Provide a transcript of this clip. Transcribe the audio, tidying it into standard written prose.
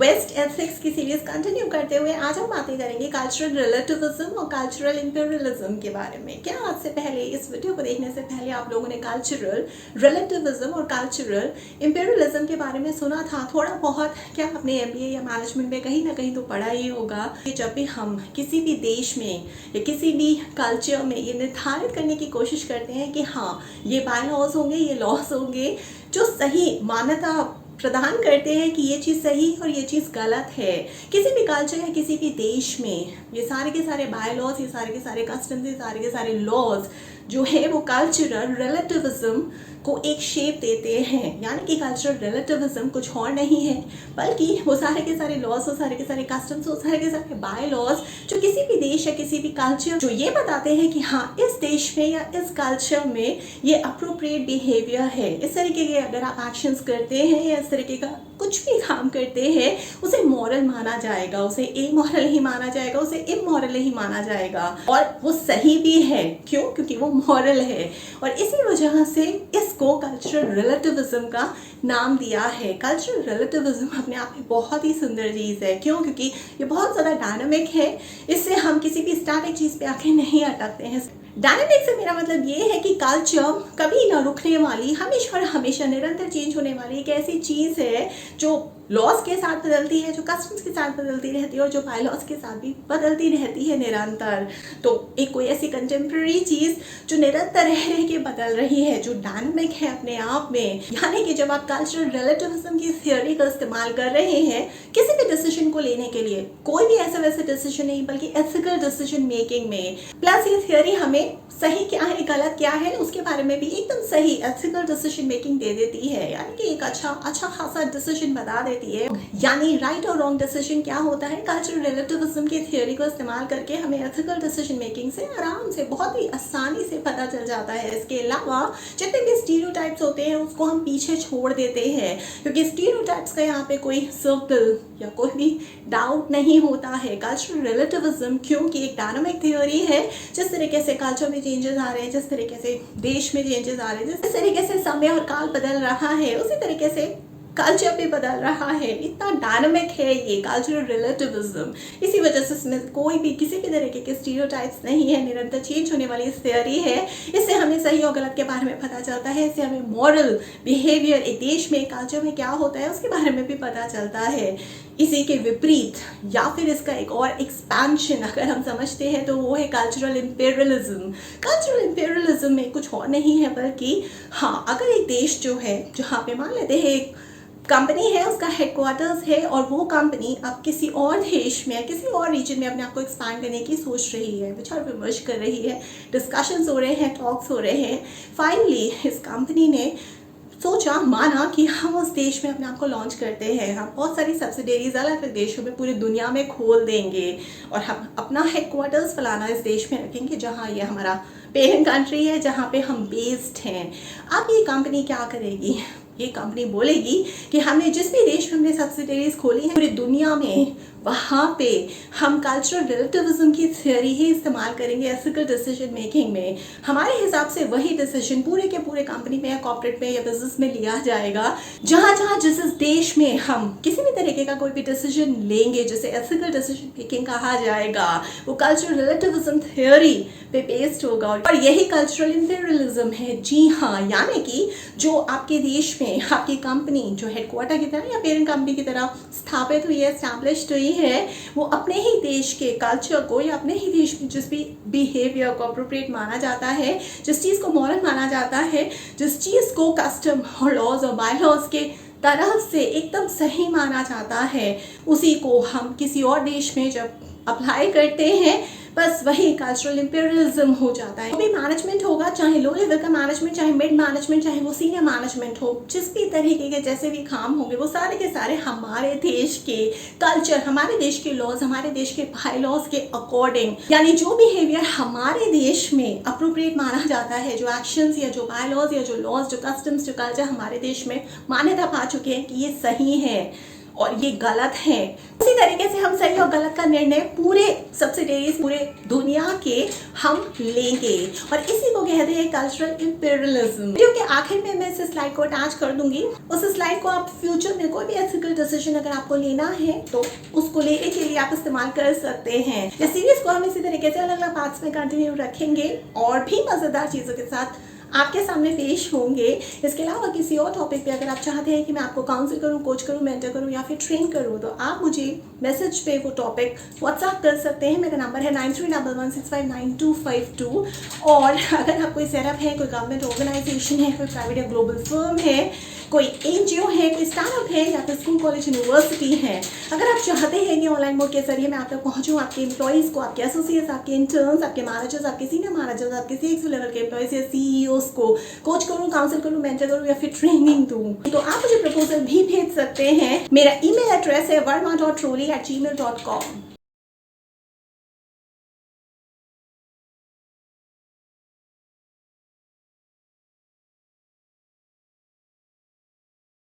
Waste ethics की series continue करते हुए आज हम बातें करेंगे कल्चरल रिलेटिविज्म और कल्चरल इंपीरियलिज्म के बारे में। क्या आज से पहले इस वीडियो को देखने से पहले आप लोगों ने कल्चरल रिलेटिविज्म और कल्चरल इंपीरियलिज्म के बारे में सुना था? थोड़ा बहुत क्या आपने एमबीए या मैनेजमेंट में कहीं ना कहीं तो पढ़ा ही होगा कि जब भी हम किसी भी देश में या किसी भी कल्चर में ये निर्धारित करने की कोशिश करते हैं कि हाँ ये बाय लॉज होंगे, ये लॉज होंगे जो सही मान्यता प्रदान करते हैं कि ये चीज़ सही और ये चीज़ गलत है। किसी भी कल्चर या किसी भी देश में ये सारे के सारे बाय लॉज, ये सारे के सारे कस्टम्स, ये सारे के सारे लॉज जो है वो कल्चरल रिलेटिविज्म को एक शेप देते हैं। यानी कि कल्चरल रिलेटिविज्म कुछ और नहीं है बल्कि वो सारे के सारे लॉज, वो सारे के सारे कस्टम्स, वो सारे के सारे बाय लॉज जो किसी भी देश या किसी भी कल्चर जो ये बताते हैं कि हाँ इस देश में या इस कल्चर में ये अप्रोप्रिएट बिहेवियर है। इस तरीके के अगर आप एक्शंस करते हैं या इस तरीके का कुछ भी काम करते हैं उसे मॉरल माना जाएगा, उसे इमोरल ही माना जाएगा, उसे इमोरल ही माना जाएगा और वो सही भी है। क्यों? क्योंकि वो मॉरल है और इसी वजह से इसको कल्चरल रिलेटिविज्म का नाम दिया है। कल्चरल रिलेटिविज्म अपने आप में बहुत ही सुंदर चीज़ है। क्यों? क्योंकि ये बहुत ज़्यादा डायनामिक है। इससे हम किसी भी स्टैटिक चीज़ पे आके नहीं अटकते हैं। डायनामिक से मेरा मतलब ये है कि कल्चर कभी ना रुकने वाली, हमेशा और हमेशा निरंतर चेंज होने वाली एक ऐसी चीज़ है जो लॉज के साथ बदलती है, जो कस्टम्स के साथ बदलती रहती है और जो बाय लॉज के साथ भी बदलती रहती है निरंतर। तो एक कोई ऐसी कंटेम्प्रेरी चीज़ जो निरंतर रह के बदल रही है, जो डायनामिक है अपने आप में। यानी कि जब आप कल्चरल रिलेटिविज्म की थियोरी का इस्तेमाल कर रहे हैं किसी भी डिसीजन को लेने के लिए, कोई भी ऐसा वैसा डिसीजन नहीं बल्कि एथिकल डिसीजन मेकिंग में, प्लस ये थियोरी हमें सही क्या है गलत क्या है उसके बारे में भी एकदम सही एथिकल डिसीजन मेकिंग दे देती है। यानी कि एक अच्छा खासा डिसीजन बता देती है। यानी राइट और रॉन्ग डिसीजन क्या होता है, कल्चरल रिलेटिविज्म की थ्योरी को इस्तेमाल करके हमें एथिकल डिसीजन मेकिंग से आराम से बहुत ही आसानी से पता चल जाता है। इसके अलावा जितने भी स्टीरियोटाइप्स होते हैं उसको हम पीछे छोड़ देते हैं क्योंकि स्टीरियोटाइप्स का यहाँ पे कोई सर्कल या कोई भी डाउट नहीं होता है। कल्चरल रिलेटिविज्म क्योंकि एक डायनामिक थ्योरी है, जिस तरीके से कल्चर में चेंजेस आ रहे हैं, जिस तरीके से देश में चेंजेस आ रहे हैं, जिस तरीके से समय और काल बदल रहा है उसी तरीके से कल्चर भी बदल रहा है। इतना डायनामिक है ये कल्चरल रिलेटिविज्म। इसी वजह से इसमें कोई भी किसी भी तरीके के स्टीरियोटाइप्स नहीं है, निरंतर चेंज होने वाली थियोरी है। इससे हमें सही और गलत के बारे में पता चलता है। इससे हमें मॉरल बिहेवियर एक देश में कल्चर में क्या होता है उसके बारे में भी पता चलता है। इसी के विपरीत या फिर इसका एक और एक्सपेंशन अगर हम समझते हैं तो वो है कल्चरल इंपीरियलिज्म। कल्चरल इंपीरियलिज्म में कुछ और नहीं है बल्कि हाँ अगर एक देश जो है जहाँ पे मान लेते हैं एक कंपनी है, उसका हेडक्वार्टर्स है और वो कंपनी अब किसी और देश में किसी और रीजन में अपने आप को एक्सपैंड करने की सोच रही है, विचार विमर्श कर रही है, डिस्कशंस हो रहे हैं, टॉक्स हो रहे हैं। फाइनली इस कंपनी ने सोचा, माना कि हम उस देश में अपने आप को लॉन्च करते हैं, हम बहुत सारी सब्सिडरीज अलग अलग देशों में पूरी दुनिया में खोल देंगे और हम अपना हेडक्वार्टर्स फलाना इस देश में रखेंगे जहाँ ये हमारा पेरेंट कंट्री है, जहाँ पे हम बेस्ड हैं। अब ये कंपनी क्या करेगी? ये कंपनी बोलेगी कि हमने जिस भी देश में हमने सब्सिडरीज खोली हैं पूरी दुनिया में वहाँ पे हम कल्चरल रिलेटिविज्म की थ्योरी ही इस्तेमाल करेंगे एथिकल डिसीजन मेकिंग में। हमारे हिसाब से वही डिसीजन पूरे के पूरे कंपनी में या कॉर्पोरेट में या बिजनेस में लिया जाएगा। जहाँ जहाँ जिस देश में हम किसी भी तरीके का कोई भी डिसीजन लेंगे जिसे एथिकल डिसीजन मेकिंग कहा जाएगा वो कल्चरल रिलेटिविज्म थ्योरी पे बेस्ड होगा और यही कल्चरल इंपीरियलिज्म है। जी हाँ, यानी कि जो आपके देश में आपकी कंपनी जो हेडक्वार्टर की तरह या पेरेंट कंपनी की तरह स्थापित हुई है, एस्टैब्लिश्ड हुई है, वो अपने ही देश के कल्चर को या अपने ही देश में जिस भी बिहेवियर को अप्रोप्रिएट माना जाता है, जिस चीज़ को मॉरल माना जाता है, जिस चीज़ को कस्टम और लॉज और बाय लॉज के तरफ से एकदम सही माना जाता है, उसी को हम किसी और देश में जब अप्लाई करते हैं बस वही कल्चरल इंपीरियलिज्म हो जाता है। भी मैनेजमेंट होगा, चाहे लो लेवल का मैनेजमेंट, चाहे मिड मैनेजमेंट, चाहे वो सीनियर मैनेजमेंट हो, जिस भी तरीके के जैसे भी काम होंगे वो सारे के सारे हमारे देश के कल्चर, हमारे देश के लॉज, हमारे देश के बाय लॉज के अकॉर्डिंग, यानी जो बिहेवियर हमारे देश में अप्रोप्रिएट माना जाता है, जो एक्शंस या जो बाय लॉज या जो लॉज, जो कस्टम्स, जो कल्चर हमारे देश में मान्यता पा चुके हैं कि ये सही है और ये गलत है। उसी तरीके से हम सही और गलत का निर्णय पूरे सब्सिडीज पूरे दुनिया के हम लेंगे, और इसी को कहते हैं कल्चरल इंपीरियलिज्म। वीडियो के आखिर में मैं इस स्लाइड को अटैच कर दूंगी। उस स्लाइड को आप फ्यूचर में कोई भी एथिकल डिसीजन अगर आपको लेना है तो उसको लेने के लिए आप इस्तेमाल कर सकते हैं। इस सीरीज को हम इसी तरीके से अलग अलग पार्ट्स में कंटिन्यू रखेंगे और भी मजेदार चीजों के साथ आपके सामने पेश होंगे। इसके अलावा किसी और टॉपिक पे अगर आप चाहते हैं कि मैं आपको काउंसिल करूं, कोच करूं, मेंटर करूं या फिर ट्रेन करूं, तो आप मुझे मैसेज पे वो टॉपिक व्हाट्सएप कर सकते हैं। मेरा नंबर है 9311659252। और अगर आप कोई सेटअप है, कोई गवर्नमेंट ऑर्गेनाइजेशन है, कोई प्राइवेट या ग्लोबल फर्म है, कोई एनजीओ है, कोई स्टार्टअप है या फिर स्कूल कॉलेज यूनिवर्सिटी है, अगर आप चाहते हैं कि ऑनलाइन मोड के जरिए मैं आप तक पहुंचूं, आपके एम्प्लॉइज़ को, आपके एसोसिएट्स, आपके इंटर्न्स, आपके मैनेजर्स, आपके सीनियर मैनेजर्स, आपके CXO लेवल के एम्प्लॉइज या CEOs को कोच करूं, काउंसिल करूं, मेंटर करूं या फिर ट्रेनिंग दूं, तो आप मुझे प्रपोजल भी भेज सकते हैं। मेरा ईमेल एड्रेस है verma.troli@gmail.com।